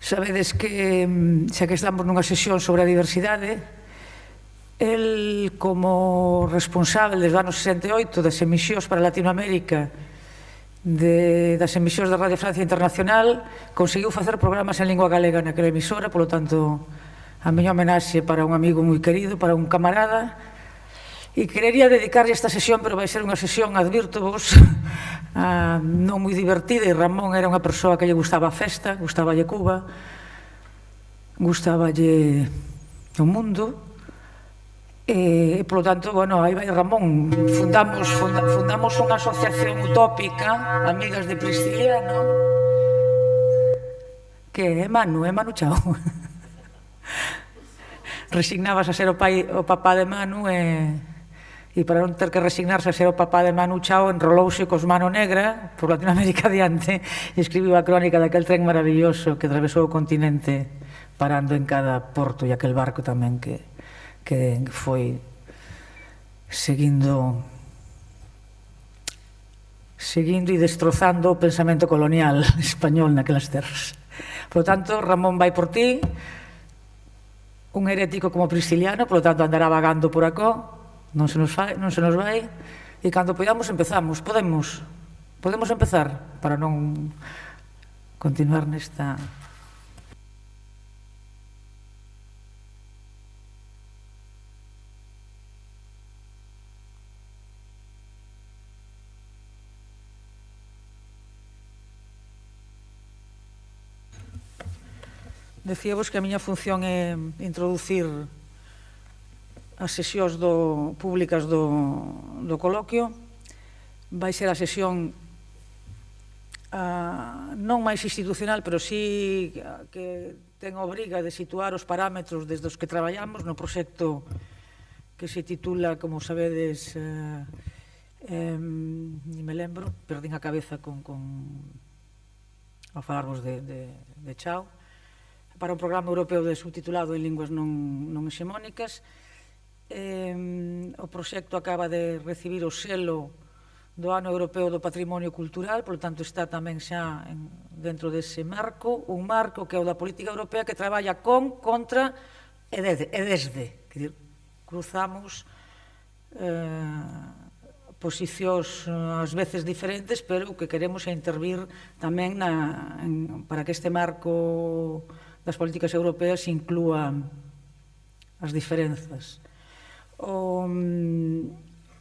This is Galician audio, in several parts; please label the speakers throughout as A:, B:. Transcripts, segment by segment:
A: Sabedes que, xa que estamos nunha sesión sobre a diversidade, el, como responsable desde o ano 68 das emisións para Latinoamérica, das emisións da Radio Francia Internacional, conseguiu facer programas en lingua galega naquela emisora. Polo tanto, a miña homenaxe para un amigo moi querido, para un camarada. E querería dedicarlle esta sesión, pero vai ser unha sesión, advirto vos, non moi divertida. E Ramón era unha persoa que lle gustaba a festa, gustaballe Cuba, gustaballe o mundo. E, polo tanto, bueno, aí vai Ramón. Fundamos unha asociación utópica, Amigas de Prisciliano, que é Manu Chao. Resignabas a ser o papá de Manu e para non ter que resignarse a ser o papá de Manu Chao, enrolouse cos Mano Negra por Latinoamérica adiante e escribiu a crónica daquel tren maravilloso que atravesou o continente parando en cada porto, e aquel barco tamén que foi seguindo e destrozando o pensamento colonial español naquelas terras. Por lo tanto, Ramón vai por ti, un herético como Prisciliano, por lo tanto andará vagando por acó, non se nos vai, e cando podamos empezamos. Podemos empezar para non continuar nesta... Decíavos que a miña función é introducir as sesións públicas do coloquio. Vai ser a sesión non máis institucional, pero sí que ten obriga de situar os parámetros desde os que traballamos no proxecto que se titula, como sabedes, ni me lembro, perdín a cabeza ao falarvos de Chao, para un programa europeo subtitulado en linguas non hexemónicas. O proxecto acaba de recibir o selo do Ano Europeo do Patrimonio Cultural, polo tanto está tamén xa dentro dese marco, un marco que é o da política europea que traballa contra e desde. Cruzamos posicións ás veces diferentes, pero o que queremos é intervir tamén para que este marco das políticas europeas inclúa as diferenzas.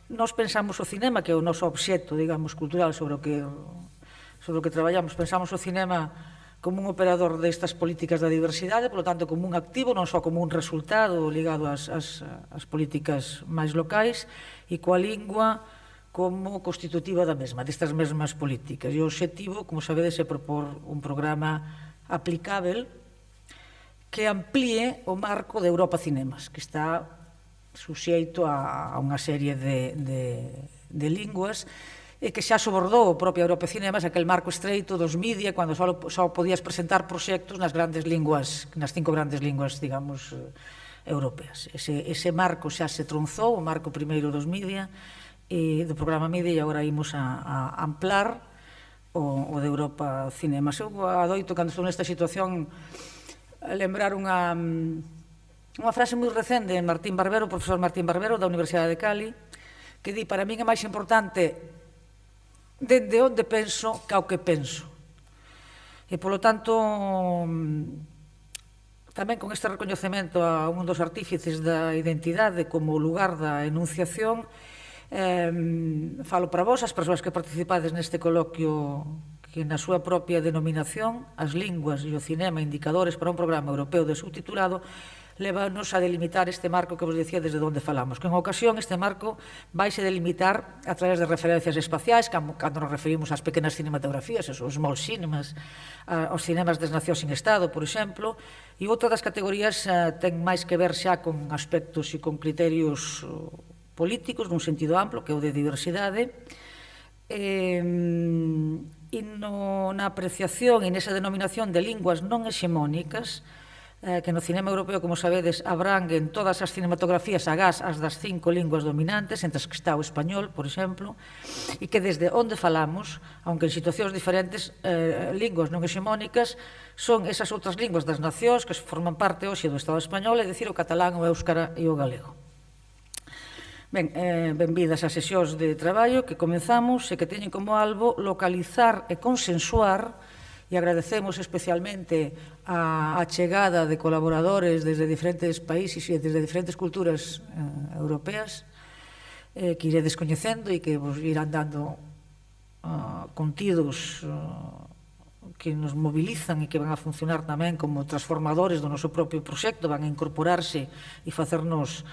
A: Nós pensamos o cinema, que é o noso obxecto, digamos, cultural sobre o que traballamos. Pensamos o cinema como un operador destas políticas da diversidade, polo tanto, como un activo, non só como un resultado ligado ás políticas máis locais, e coa lingua como constitutiva da mesma, destas mesmas políticas. E o obxectivo, como sabedes, é propor un programa aplicável que amplíe o marco de Europa Cinemas, que está suxeito a unha serie de linguas, e que xa sobordou o propio Europa Cinemas, aquel marco estreito dos media, cando só podías presentar proxectos nas grandes linguas, nas 5 grandes linguas, digamos, europeas. Ese marco xa se tronzou, o marco primeiro dos media, do programa media, e agora imos a amplar o de Europa Cinemas. Eu adoito, cando estou nesta situación, lembrar unha frase moi recente de Martín Barbero, o profesor Martín Barbero da Universidade de Cali, que di: para min é máis importante dende onde penso que ao que penso. E, polo tanto, tamén con este recoñecemento a un dos artífices da identidade como lugar da enunciación, falo para vos, as persoas que participades neste coloquio, que na súa propia denominación, as linguas e o cinema indicadores para un programa europeo de subtitulado, levanos a delimitar este marco que vos dicía desde onde falamos, que en ocasión este marco vaise delimitar a través de referencias espaciais, cando nos referimos ás pequenas cinematografías, os small cinemas, aos cinemas das nacións sin Estado, por exemplo, e outra das categorías ten máis que ver xa con aspectos e con criterios políticos, nun sentido amplo, que é o de diversidade, e na apreciación e nesa denominación de linguas non hexemónicas, que no cinema europeo, como sabedes, abranguen todas as cinematografías agás as das 5 linguas dominantes, entre as que está o español, por exemplo, e que desde onde falamos, aunque en situacións diferentes, linguas non hexemónicas, son esas outras linguas das nacións que forman parte hoxe do Estado español, é dicir, o catalán, o éuscara e o galego. Ben, benvidas ás sesións de traballo que comenzamos e que teñen como albo localizar e consensuar, e agradecemos especialmente a chegada de colaboradores desde diferentes países e desde diferentes culturas europeas que iredes coñecendo e que vos irán dando contidos que nos mobilizan e que van a funcionar tamén como transformadores do noso propio proxecto, van a incorporarse e facernos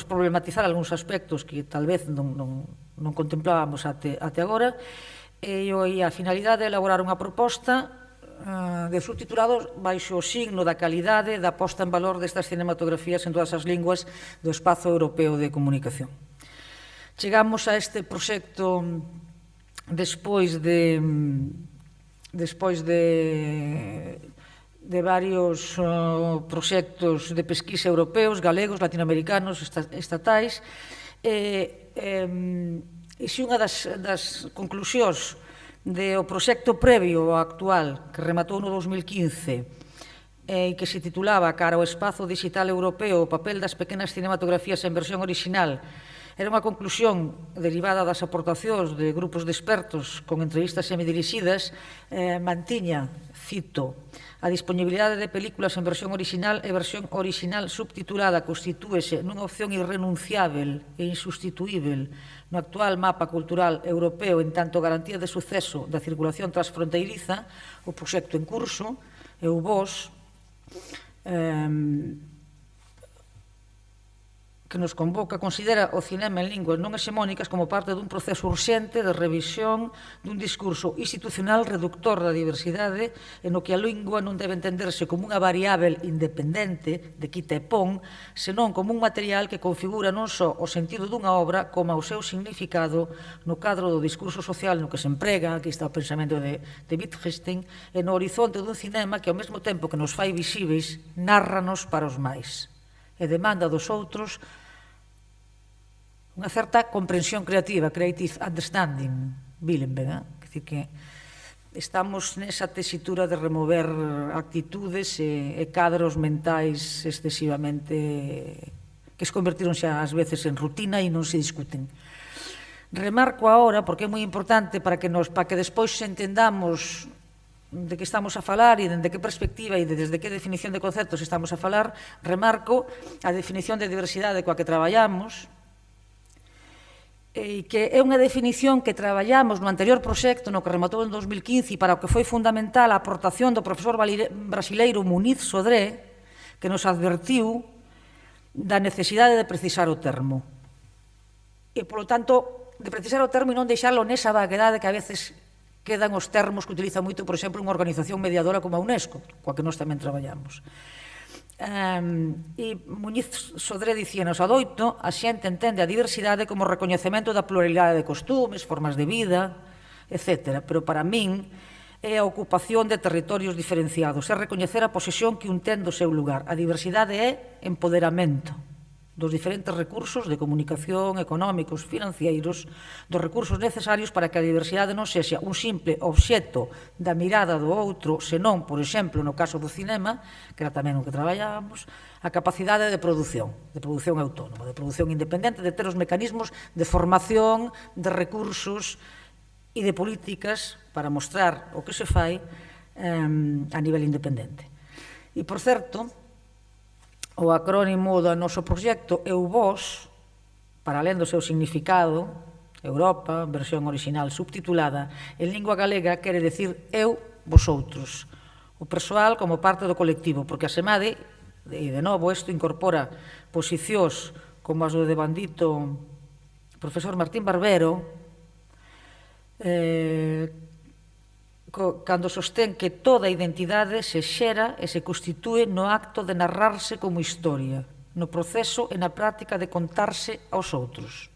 A: problematizar algúns aspectos que tal vez non contemplábamos até agora. E a finalidade é elaborar unha proposta de subtitulados baixo o signo da calidade da posta en valor destas cinematografías en todas as linguas do espazo europeo de comunicación. Chegamos a este proxecto despois de varios proxectos de pesquisa europeos, galegos, latinoamericanos, estatais, e se unha das conclusións do proxecto previo ao actual, que rematou no 2015, e que se titulaba Cara ao espazo digital europeo, o papel das pequenas cinematografías en versión original, era unha conclusión derivada das aportacións de grupos de expertos con entrevistas semidirixidas, mantiña, cito, a disponibilidade de películas en versión original e versión original subtitulada constitúese nunha opción irrenunciável e insustituível no actual mapa cultural europeo en tanto garantía de suceso da circulación transfronteiriza, o proxecto en curso, e o vos, que nos convoca, considera o cinema en linguas non hexemónicas como parte dun proceso urxente de revisión dun discurso institucional reductor da diversidade en o que a lingua non debe entenderse como unha variável independente de quita e pon, senón como un material que configura non só o sentido dunha obra como o seu significado no cadro do discurso social no que se emprega, aquí está o pensamento de Wittgenstein, e no horizonte dun cinema que ao mesmo tempo que nos fai visíveis, nárranos para os máis e demanda dos outros unha certa comprensión creativa, creative understanding, Billenberg, é dicir que estamos nesa tesitura de remover actitudes e cadros mentais excesivamente que se convertiron xa ás veces en rutina e non se discuten. Remarco agora, porque é moi importante para que despois entendamos de que estamos a falar e dende que perspectiva e desde que definición de conceptos estamos a falar, remarco a definición de diversidade coa que traballamos, e que é unha definición que traballamos no anterior proxecto no que rematou en 2015 e para o que foi fundamental a aportación do profesor brasileiro Muniz Sodré, que nos advertiu da necesidade de precisar o termo. E, polo tanto, de precisar o termo e non deixarlo nesa vaguedade que a veces quedan os termos que utiliza moito, por exemplo, unha organización mediadora como a UNESCO, coa que nós tamén traballamos. E Muñiz Sodré dicíanos: adoito, a xente entende a diversidade como recoñecemento da pluralidade de costumes, formas de vida, etc. Pero para min é a ocupación de territorios diferenciados, é recoñecer a posesión que un ten do seu lugar. A diversidade é empoderamento dos diferentes recursos de comunicación, económicos, financeiros, dos recursos necesarios para que a diversidade non sexa un simple obxecto da mirada do outro, senón, por exemplo, no caso do cinema, que era tamén o que traballábamos, a capacidade de produción autónoma, de produción independente, de ter os mecanismos de formación, de recursos e de políticas para mostrar o que se fai a nivel independente. E, por certo, o acrónimo do noso proxecto é o VOS, para alén do seu significado, Europa, versión original subtitulada, en lingua galega quere decir eu, vosotros, o persoal como parte do colectivo, porque asemade, e de novo, isto incorpora posicións como as do devandito profesor Martín Barbero, cando sostén que toda identidade se xera e se constitúe no acto de narrarse como historia, no proceso e na práctica de contarse aos outros.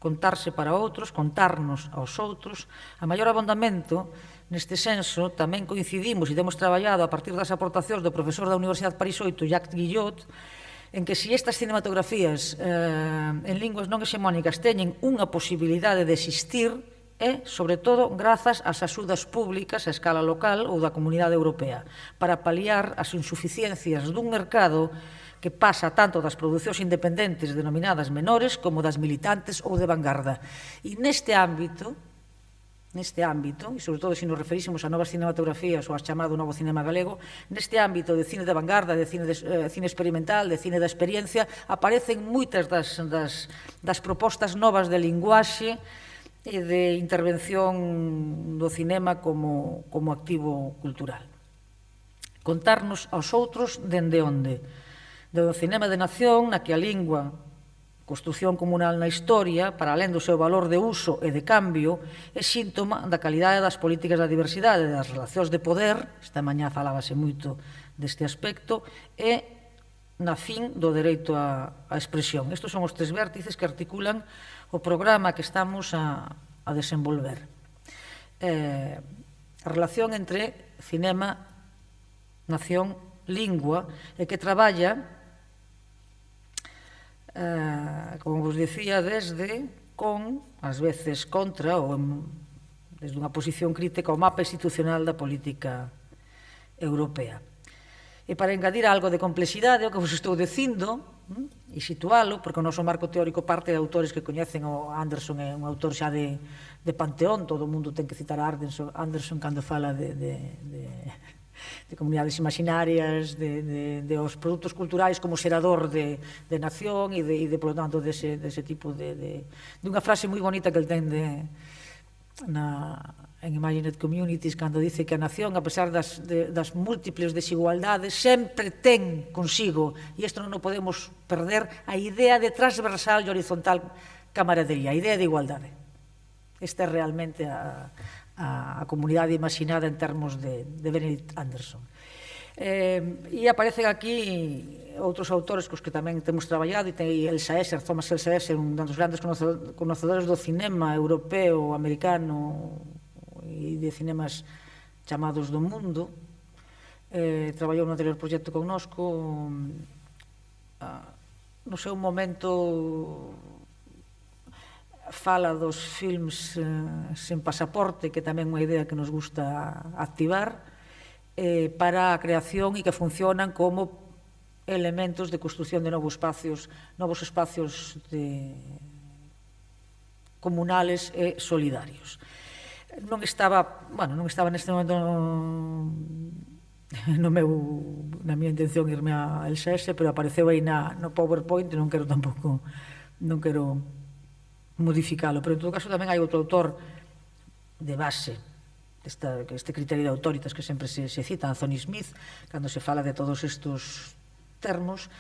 A: contarse para outros, contarnos aos outros. A maior abondamento, neste senso, tamén coincidimos e temos traballado a partir das aportacións do profesor da Universidade de París 8, Jacques Guillot, en que se estas cinematografías en linguas non hexemónicas teñen unha posibilidade de existir, é, sobre todo, grazas ás axudas públicas a escala local ou da Comunidade Europea, para paliar as insuficiencias dun mercado que pasa tanto das producións independentes denominadas menores como das militantes ou de vanguarda. E neste ámbito, e sobre todo se nos referísemos a novas cinematografías ou a chamado novo cinema galego, neste ámbito de cine de vanguarda, de cine experimental, de cine da experiencia, aparecen moitas das propostas novas de linguaxe e de intervención do cinema como activo cultural. Contarnos aos outros dende onde? Do cinema de nación, na que a lingua, construción comunal na historia, para alén do seu valor de uso e de cambio, é síntoma da calidade das políticas da diversidade, das relacións de poder, esta mañá falábase moito deste aspecto, e na fin do dereito á expresión. Estes son os tres vértices que articulan o programa que estamos a desenvolver. A relación entre cinema, nación, lingua, e que traballa, como vos dicía, desde, con, ás veces contra, ou desde unha posición crítica ao mapa institucional da política europea. E para engadir algo de complexidade, o que vos estou dicindo, e situalo, porque o noso marco teórico parte de autores que coñecen, o Anderson é un autor xa de panteón, todo o mundo ten que citar a Anderson cando fala de comunidades imaginarias, de os produtos culturais como xerador de nación e de, por lo tanto, dese tipo dunha frase moi bonita que el ten en Imagined Communities, cando dice que a nación, a pesar das múltiples desigualdades, sempre ten consigo, e isto non o podemos perder, a idea de transversal e horizontal camaradería, a idea de igualdade. Esta é realmente a comunidade imaginada en termos de Benedict Anderson. E aparecen aquí outros autores cos que tamén temos traballado, e Elsa Esser, Thomas Elsa Esser, un dos grandes conocedores do cinema europeo, americano e de cinemas chamados do mundo. Traballou no anterior proxecto connosco. No seu momento fala dos films sen pasaporte, que tamén é unha idea que nos gusta activar, para a creación e que funcionan como elementos de construción de novos espacios comunales e solidarios. Non estaba neste momento na miña intención irme a Elsa Esser, pero apareceu aí no PowerPoint e non quero modificalo, pero en todo caso tamén hai outro autor de base este criterio de autoritas que sempre se cita, Anthony Smith, cando se fala de todos estes termos.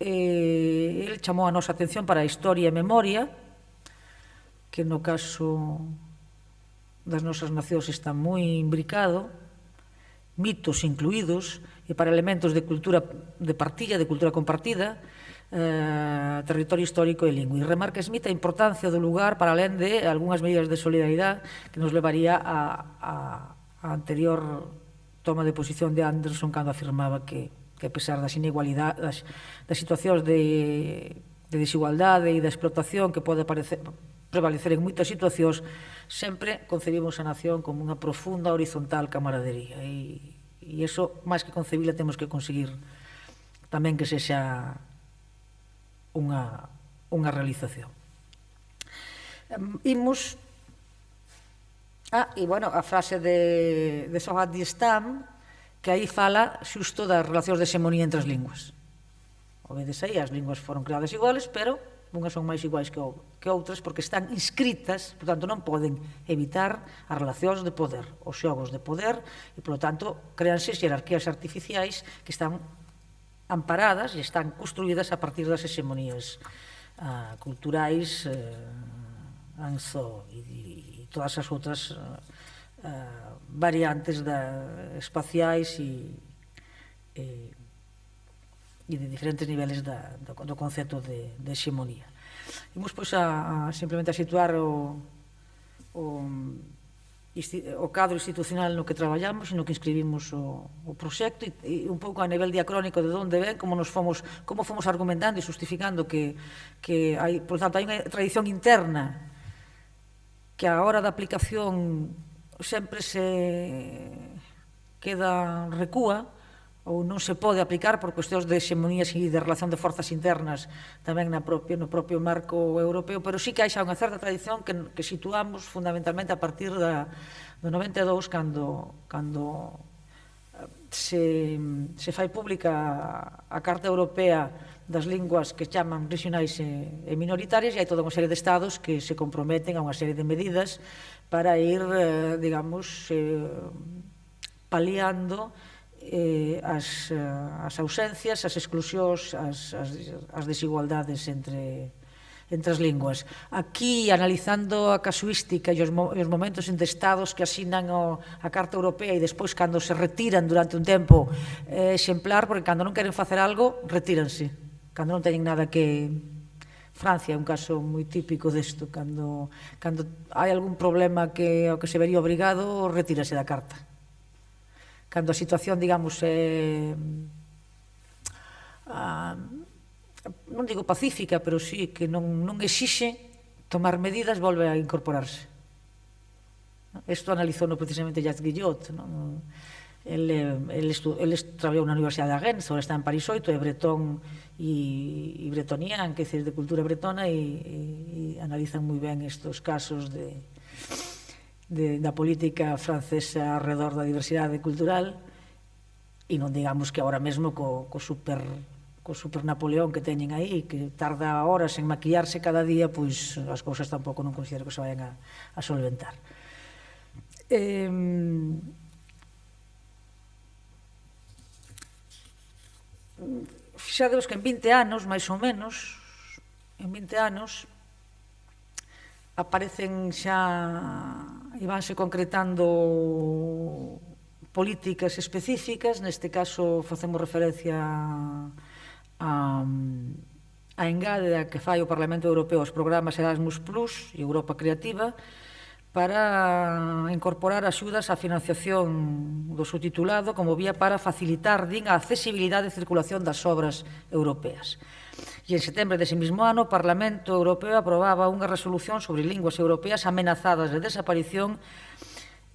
A: Ele chamou a nosa atención para a historia e memoria, que no caso das nosas nacións está moi imbricado, mitos incluídos, e para elementos de cultura de partilla, de cultura compartida, territorio histórico e lingua. E remarca Smith a importancia do lugar para alén de algunhas medidas de solidaridade que nos levaría a anterior toma de posición de Anderson cando afirmaba que a pesar das inigualdades, das situacións de desigualdade e da explotación que pode prevalecer en moitas situacións, sempre concebimos a nación como unha profunda horizontal camaradería, e iso, máis que concebila, temos que conseguir tamén que sexa unha realización. Imos a frase de Zohar Distam, que aí fala xusto das relacións de hexemonía entre as linguas. Obedes aí, as linguas foron creadas iguales, pero unhas son máis iguais que outras porque están inscritas, portanto non poden evitar as relacións de poder, os xogos de poder, e, polo tanto, créanse xerarquías artificiais que están amparadas e están construídas a partir das hexemonías culturais, e todas as outras variantes espaciais e de diferentes niveles do concepto de hexemonía. Imos pois simplemente a situar o cadro institucional no que traballamos e no que inscribimos o proxecto e un pouco a nivel diacrónico de onde ven, como fomos argumentando e justificando que hai, por tanto, hai unha tradición interna que a hora da aplicación sempre se recúa ou non se pode aplicar por cuestións de hexemonías e de relación de forzas internas tamén no propio marco europeo, pero sí que hai xa unha certa tradición que situamos fundamentalmente a partir do 92, cando se fai pública a Carta Europea das linguas que chaman regionais e minoritarias, e hai toda unha serie de estados que se comprometen a unha serie de medidas para ir, digamos, paliando as ausencias, as exclusións, as desigualdades entre as linguas. Aquí, analizando a casuística e os momentos entre estados que asinan a Carta Europea e despois, cando se retiran durante un tempo, exemplar, porque cando non queren facer algo, retíranse. Cando non teñen nada que... Francia é un caso moi típico desto. Cando hai algún problema ao que se vería obrigado, retírase da Carta. Cando a situación, digamos, non digo pacífica, pero sí que non exixe tomar medidas, volve a incorporarse. Isto analizouno precisamente Jacques Guillot. Ele traballou na Universidade de Rennes, ahora está en París 8, é bretón e bretonian, que é de cultura bretona, e analizan moi ben estes casos da política francesa alrededor da diversidade cultural, e non digamos que agora mesmo co super Napoleón que teñen aí, que tarda horas en maquillarse cada día, pois as cousas tampouco non considero que se vayan a solventar. Fixadeos que en 20 anos, máis ou menos, en 20 anos, aparecen xa e vanse concretando políticas específicas. Neste caso facemos referencia a engade que fai o Parlamento Europeo aos programas Erasmus Plus e Europa Creativa para incorporar axudas á financiación do subtitulado como vía para facilitar, a accesibilidade e circulación das obras europeas. E en setembro dese mesmo ano o Parlamento Europeo aprobaba unha resolución sobre linguas europeas amenazadas de desaparición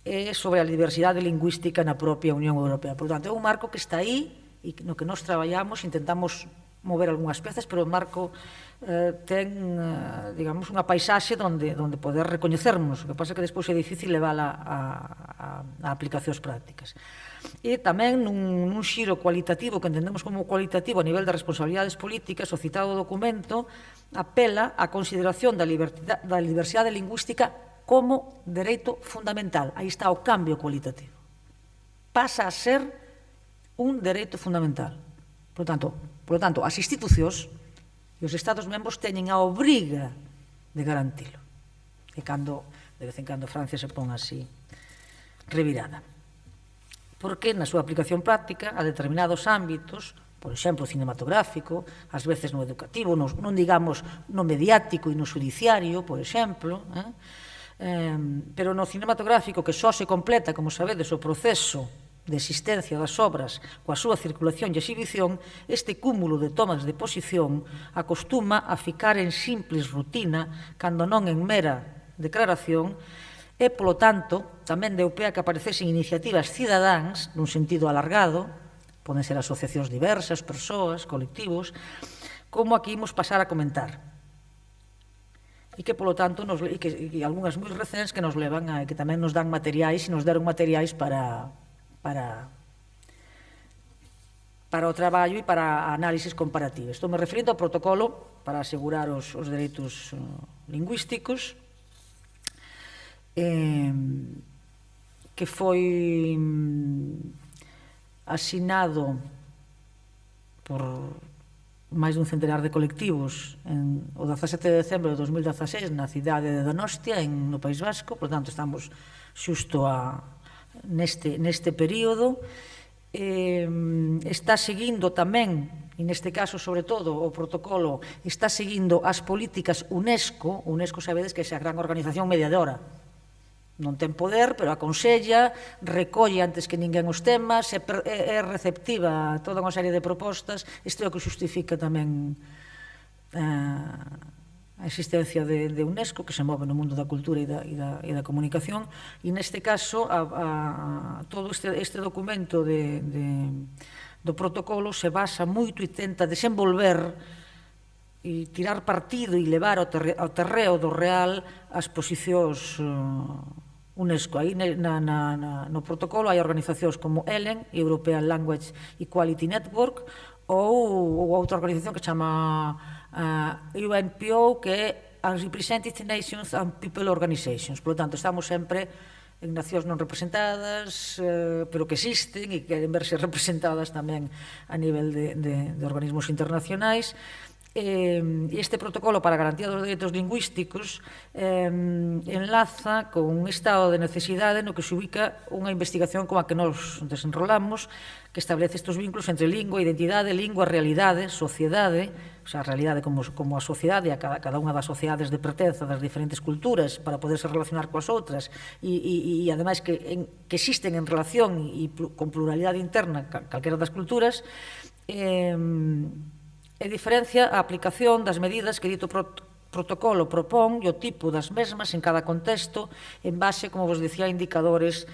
A: e sobre a diversidade lingüística na propia Unión Europea. Por tanto, é un marco que está aí e no que nós traballamos, intentamos mover algunhas pezas, pero o marco ten, digamos, unha paisaxe onde poder recoñecernos. O que pasa é que despois é difícil levála a aplicacións prácticas. E tamén nun xiro cualitativo, que entendemos como cualitativo a nivel de responsabilidades políticas, o citado documento apela á consideración da diversidade lingüística como dereito fundamental. Aí está o cambio cualitativo. Pasa a ser un dereito fundamental. Por lo tanto, as institucións e os Estados membros teñen a obriga de garantilo. E cando, de vez en cando, Francia se pon así revirada. Porque na súa aplicación práctica a determinados ámbitos, por exemplo, cinematográfico, ás veces no educativo, non digamos no mediático e no judiciario, por exemplo, pero no cinematográfico, que só se completa, como sabedes, o proceso de existencia das obras coa súa circulación e exhibición, este cúmulo de tomas de posición acostuma a ficar en simples rutina, cando non en mera declaración, e, polo tanto, tamén deu pé a que aparecesen iniciativas cidadáns, nun sentido alargado, poden ser asociacións diversas, persoas, colectivos, como aquí imos pasar a comentar. E que, polo tanto, e algunhas moi recentes que nos levan a que tamén nos dan materiais e nos deron materiais para o traballo e para análisis comparativas. Estou me referindo ao protocolo para asegurar os dereitos lingüísticos, que foi asinado por máis dun centenar de colectivos o 17 de decembro de 2016 na cidade de Donostia, no País Vasco. Por tanto, estamos xusto neste período, está seguindo tamén, e neste caso, sobre todo, o protocolo está seguindo as políticas UNESCO. UNESCO, sabedes que é a gran organización mediadora. Non ten poder, pero aconsella, recolle antes que ninguén os temas, é receptiva a toda unha serie de propostas. Isto é o que justifica tamén a existencia de UNESCO, que se move no mundo da cultura e da comunicación, e neste caso todo este documento do protocolo se basa moito e tenta desenvolver e tirar partido e levar ao terreo do real as posicións UNESCO. Aí no protocolo hai organizacións como ELEN, European Language Equality Network, ou outra organización que chama UNPO, que é Unrepresented Nations and People Organizations. Por lo tanto, estamos sempre en nacións non representadas, pero que existen e queren verse representadas tamén a nivel de organismos internacionais. Este protocolo para a garantía dos dereitos lingüísticos enlaza con un estado de necesidade no que se ubica unha investigación como a que nos desenrolamos, que establece estes vínculos entre lingua, identidade, lingua, realidade, sociedade, o sea, a realidade como a sociedade, a cada unha das sociedades de pertenza das diferentes culturas para poderse relacionar coas outras e ademais que existen en relación e con pluralidade interna calquera das culturas, e diferencia a aplicación das medidas que dito protocolo propón e o tipo das mesmas en cada contexto en base, como vos dicía, a indicadores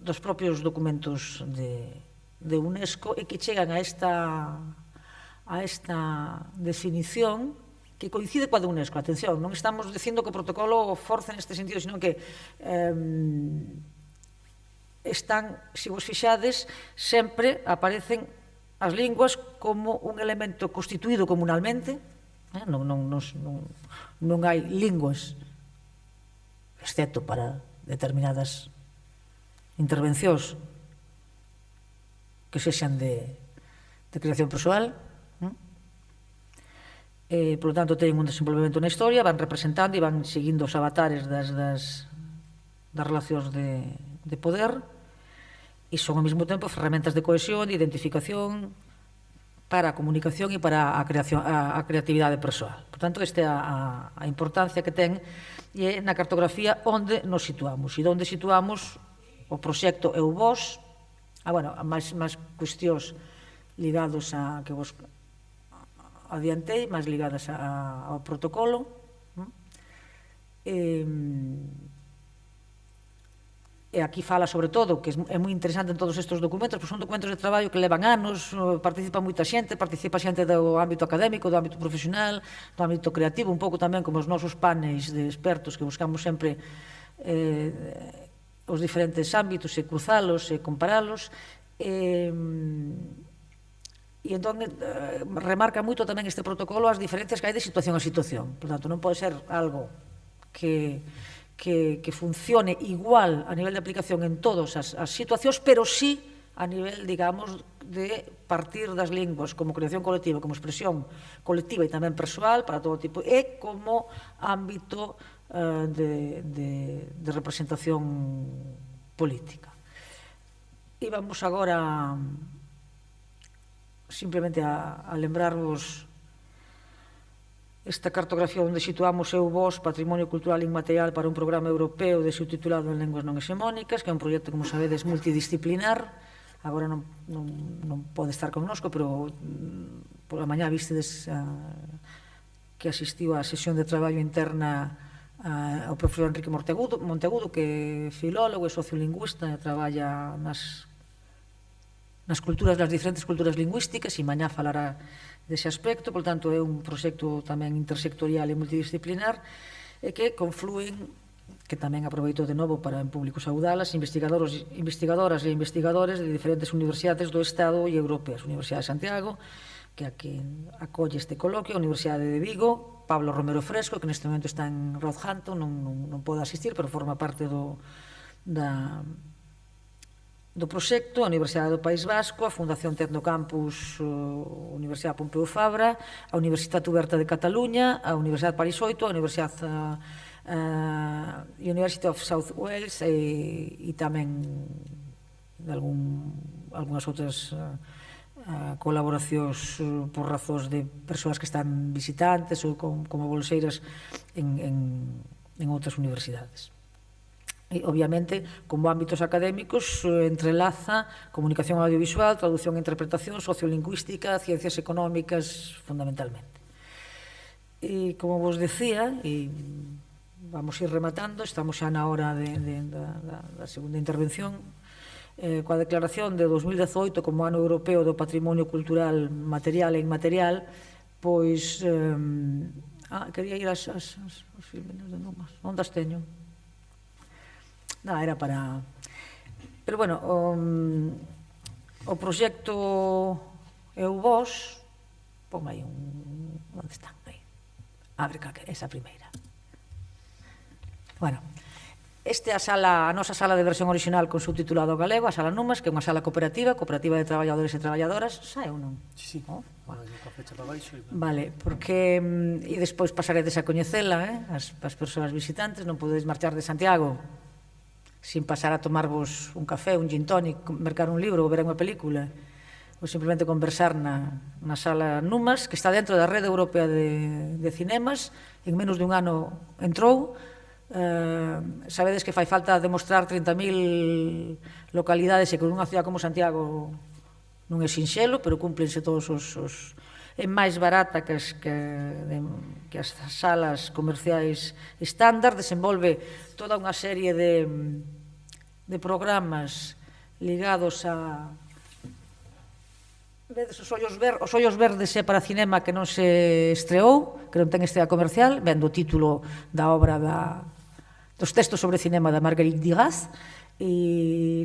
A: dos propios documentos de UNESCO e que chegan a esta definición que coincide coa de UNESCO. Atención, non estamos dicindo que o protocolo force neste sentido, sino que están, se vos fixades, sempre aparecen as linguas como un elemento constituído comunalmente. Non hai linguas, excepto para determinadas intervencións que sexan de creación persoal. Por lo tanto, teñen un desenvolvemento na historia, van representando e van seguindo os avatares das relacións de poder e son ao mesmo tempo ferramentas de cohesión, de identificación para a comunicación e para a creatividade persoal. Por tanto, esta é a importancia que ten e na cartografía onde nos situamos e onde situamos o proxecto EUVOS, máis cuestións ligados a que vos adiantei, máis ligadas ao protocolo. E aquí fala sobre todo, que é moi interesante en todos estes documentos, pois son documentos de traballo que levan anos, participa moita xente, participa xente do ámbito académico, do ámbito profesional, do ámbito creativo, un pouco tamén como os nosos paneis de expertos que buscamos sempre os diferentes ámbitos e cruzalos e comparalos. E entón remarca moito tamén este protocolo as diferencias que hai de situación a situación. Por tanto, non pode ser algo que funcione igual a nivel de aplicación en todas as situacións, pero sí a nivel, digamos, de partir das linguas como creación colectiva, como expresión colectiva e tamén persoal para todo tipo, e como ámbito de representación política. E vamos agora simplemente a lembrarvos esta cartografía onde situamos EUVOS, Patrimonio Cultural Inmaterial para un programa europeo de subtitulado en linguas non hexemónicas, que é un proxecto, como sabedes, multidisciplinar. Agora non pode estar connosco, pero por a mañá vistedes que asistiu á sesión de traballo interna ao profesor Enrique Monteagudo, que é filólogo e sociolingüista e traballa nas culturas, das diferentes culturas lingüísticas, e mañá falará dese aspecto. Por tanto, é un proxecto tamén intersectorial e multidisciplinar e que conflúen, que tamén aproveito de novo para en público saudalas, investigadoras e investigadores de diferentes universidades do Estado e europeas. A Universidade de Santiago, que aquí acolle este coloquio, a Universidade de Vigo, Pablo Romero Fresco, que neste momento está en Roehampton, non pode asistir, pero forma parte do proxecto, a Universidade do País Vasco, a Fundación Tecnocampus, a Universidade Pompeu Fabra, a Universitat Oberta de Cataluña, a Universidade París 8, a University of South Wales e tamén algunhas outras colaboracións por razóns de persoas que están visitantes ou como bolseiras en outras universidades. E, obviamente, como ámbitos académicos, entrelaza comunicación audiovisual, traducción e interpretación, sociolingüística, ciencias económicas, fundamentalmente. E, como vos decía, e vamos ir rematando, estamos xa na hora da segunda intervención, coa declaración de 2018 como Ano Europeo do Patrimonio Cultural Material e Inmaterial, pois quería ir aos filmes de Numas. Onde as teño? Era para... Pero, bueno, o proxecto EUVOS, pon aí un... Onde están? Aí. Abre esa primeira. Bueno, esta é a nosa sala de versión original con subtitulado galego, a Sala Numas, que é unha sala cooperativa de traballadores e traballadoras. Sae ou non?
B: Sí.
A: Vale, porque... E despois pasaredes a coñecela, as persoas visitantes, non podedes marchar de Santiago sin pasar a tomarvos un café, un gin tonic, mercar un libro ou ver unha película, ou simplemente conversar na Sala Numas, que está dentro da Rede Europea de Cinemas. En menos de un ano entrou. Sabedes que fai falta demostrar 30.000 localidades e que nunha ciudad como Santiago non é sinxelo, pero cúmplense todos os... É máis barata que as salas comerciais estándar, desenvolve toda unha serie de programas ligados a... Vedes, os ollos verdes é para cinema que non se estreou, que non ten estrea comercial, vendo o título da obra dos textos sobre cinema da Marguerite Duras, e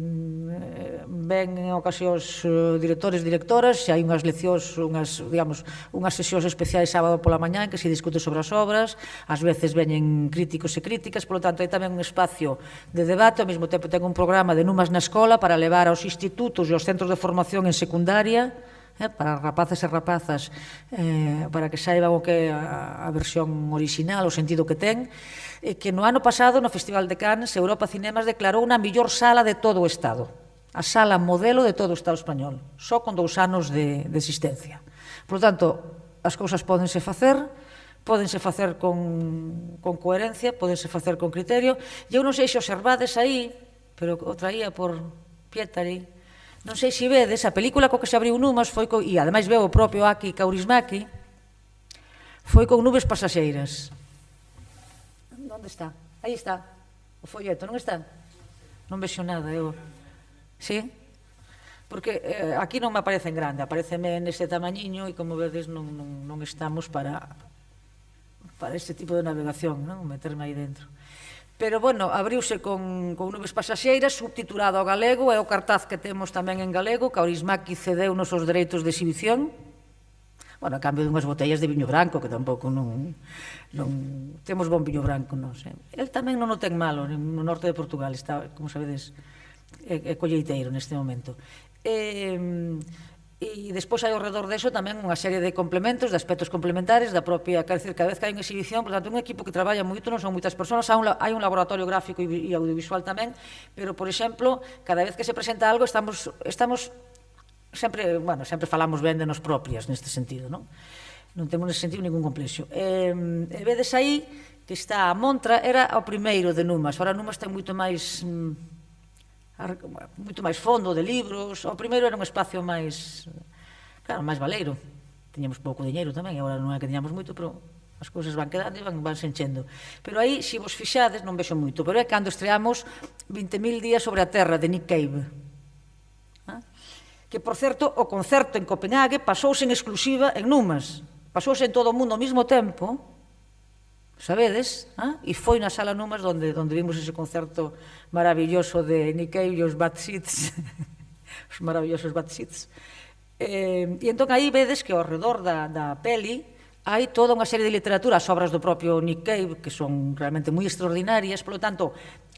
A: ven en ocasións directores, directoras, e hai unhas leccións, unhas sesións especiais sábado pola mañá en que se discute sobre as obras, ás veces veñen críticos e críticas, polo tanto hai tamén un espacio de debate. Ao mesmo tempo ten un programa de Numas na escola para levar aos institutos e aos centros de formación en secundaria, para rapaces e rapazas, para que saiban o que é a versión original, o sentido que ten, que no ano pasado, no Festival de Cannes, Europa Cinemas declarou unha mellor sala de todo o Estado, a sala modelo de todo o Estado español, só con 2 anos de existencia. Por lo tanto, as cousas pódense facer con coherencia, pódense facer con criterio, e eu non sei se observades aí, pero o traía por Pietari, non sei se vedes, a película co que se abriu Numas foi, e ademais veo o propio Aki Kaurismäki, foi con Nubes Pasaxeiras. Onde está? Aí está, o folleto, non está? Non vexo nada, eu... Sí? Porque aquí non me aparece en grande, apareceme neste tamañiño e, como vedes, non estamos para este tipo de navegación, non? Meterme aí dentro. Pero, bueno, abriuse con Nubes Pasaxeiras, subtitulado ao galego, é o cartaz que temos tamén en galego. Kaurismäki cedeu nos os dereitos de exhibición, bueno, a cambio dunhas botellas de viño branco, que tampouco non temos bon viño branco, non sei. El tamén non o ten malo, no norte de Portugal, está, como sabedes, é colleiteiro neste momento. E despois hai ao redor deso tamén unha serie de complementos, de aspectos complementares da propia, quer dizer, cada vez que hai unha exhibición, por tanto, un equipo que traballa moito, non son moitas persoas, hai un laboratorio gráfico e audiovisual tamén, pero, por exemplo, cada vez que se presenta algo estamos sempre falamos ben de nos propias neste sentido, non temos nese sentido ningún complexo. E vedes aí que está a montra, era o primeiro de Numas, ahora Numas ten moito máis fondo de libros. O primeiro era un espacio máis, claro, máis baleiro, tiñamos pouco diñeiro tamén, e agora non é que tiñamos moito, pero as cousas van quedando e van se enchendo. Pero aí, se vos fixades, non vexo moito, pero é cando estreamos 20.000 días sobre a Terra, de Nick Cave, que, por certo, o concerto en Copenhague pasouse en exclusiva en Numas, pasouse en todo o mundo ao mesmo tempo, sabedes, e foi na Sala Numas onde vimos ese concerto maravilloso de Nick Cave e os Bad Seeds, os maravillosos Bad Seeds. E entón aí vedes que ao redor da peli hai toda unha serie de literatura, as obras do propio Nick Cave, que son realmente moi extraordinarias, polo tanto,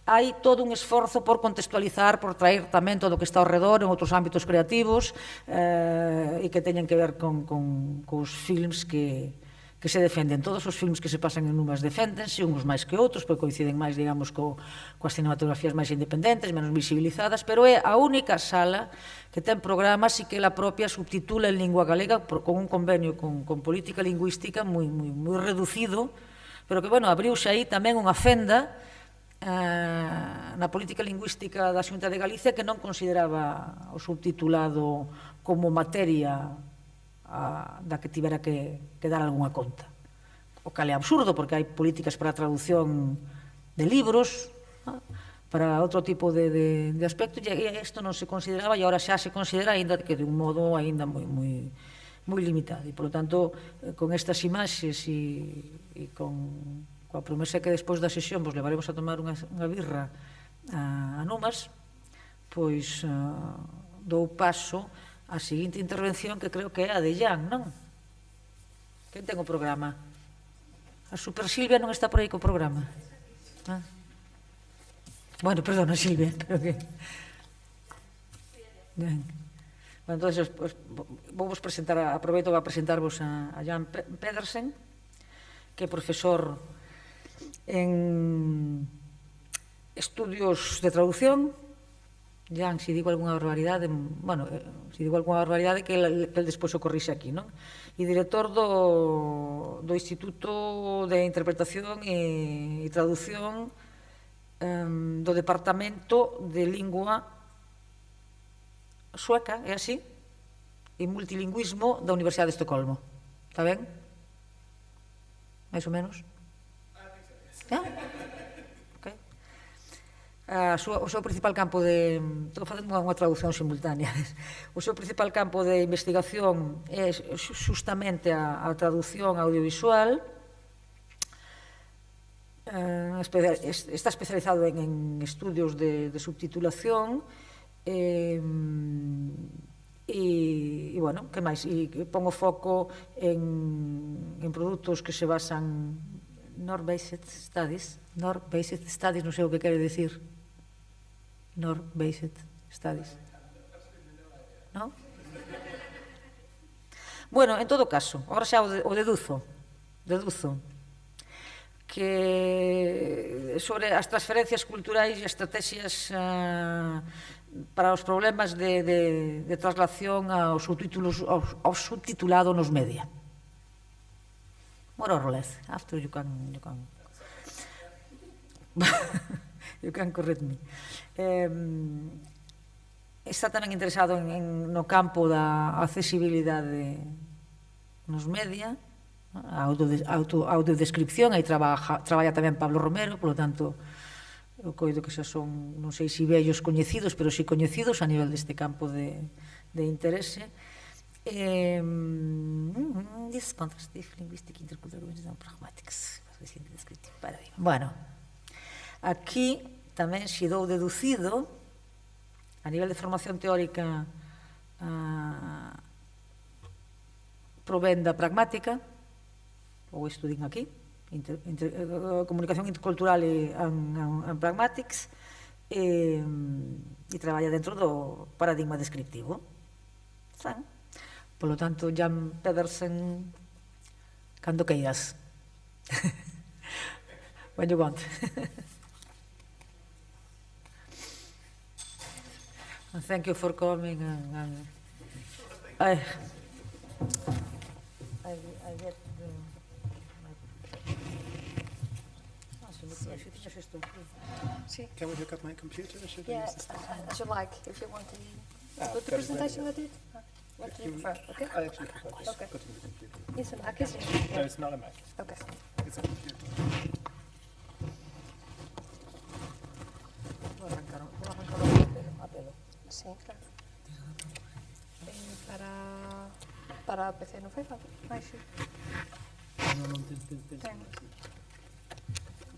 A: hai todo un esforzo por contextualizar, por traer tamén todo o que está ao redor en outros ámbitos creativos e que teñen que ver cos films que que se defenden. Todos os filmes que se pasan en Numas deféndense, uns máis que outros, porque coinciden máis, digamos, coas cinematografías máis independentes, menos visibilizadas, pero é a única sala que ten programas e que ela propia subtitula en lingua galega con un convenio con política lingüística moi reducido, pero que, bueno, abriuse aí tamén unha fenda na política lingüística da Xunta de Galicia que non consideraba o subtitulado como materia da que tivera que dar algunha conta. O cal é absurdo, porque hai políticas para a traducción de libros, para outro tipo de aspectos, e isto non se consideraba, e agora xa se considera, ainda que de un modo ainda moi limitado. E, polo tanto, con estas imaxes e coa promesa que despois da sesión vos levaremos a tomar unha birra a Numas, pois dou paso a seguinte intervención, que creo que é a de Jan, non? Quen ten o programa? A Super Silvia non está por aí co programa? Bueno, perdona, Silvia, creo que... Ben. Bueno, entonces, vou-vos presentar, aproveito para presentarvos a Jan Pedersen, que é profesor en estudios de traducción. Jan, se digo algunha barbaridade, bueno, se digo algunha barbaridade que el despois o corrixe aquí, non? E director do Instituto de Interpretación e Traducción do Departamento de Lingua Sueca, é así? E Multilingüismo da Universidade de Estocolmo. Está ben? Mais ou menos? O seu principal campo de... Estou facendo unha traducción simultánea. O seu principal campo de investigación é justamente a traducción audiovisual. Está especializado en estudios de subtitulación e, bueno, que máis? E pongo foco en produtos que se basan North-based studies. North-based studies, non sei o que quere dicir. North-based studies. Non? Bueno, en todo caso, agora xa o deduzo que sobre as transferencias culturais e estrategias para os problemas de traslación aos subtitulado nos media. More or less. After you can you can correct me. Está tamén interesado no campo da accesibilidade nos media, a audiodescripción, aí traballa tamén Pablo Romero, polo tanto, eu coido que xa son, non sei se vellos coñecidos, pero si coñecidos a nivel deste campo de interese. This contrastive linguistic intercultural pragmatics. Bueno, aquí tamén se dou deducido a nivel de formación teórica provén da pragmática, ou estudín aquí, comunicación intercultural en pragmatics, e traballa dentro do paradigma descriptivo. Polo tanto, Jan Pedersen, cando queiras. When you want. And thank you for coming. I get
B: Can we hook up my computer? Should I
C: Yeah,
B: use this?
C: as you like, if you want to put the presentation with it. What do you prefer? Okay.
B: I actually prefer this.
C: Okay.
B: Putting the computer.
C: It's a Mac, isn't it?
B: No, it's not a Mac.
C: Okay.
B: It's a computer.
C: Sí, claro. Para PC no fai falta. Ai, sí.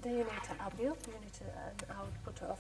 C: Then you need to audio, you need to an output of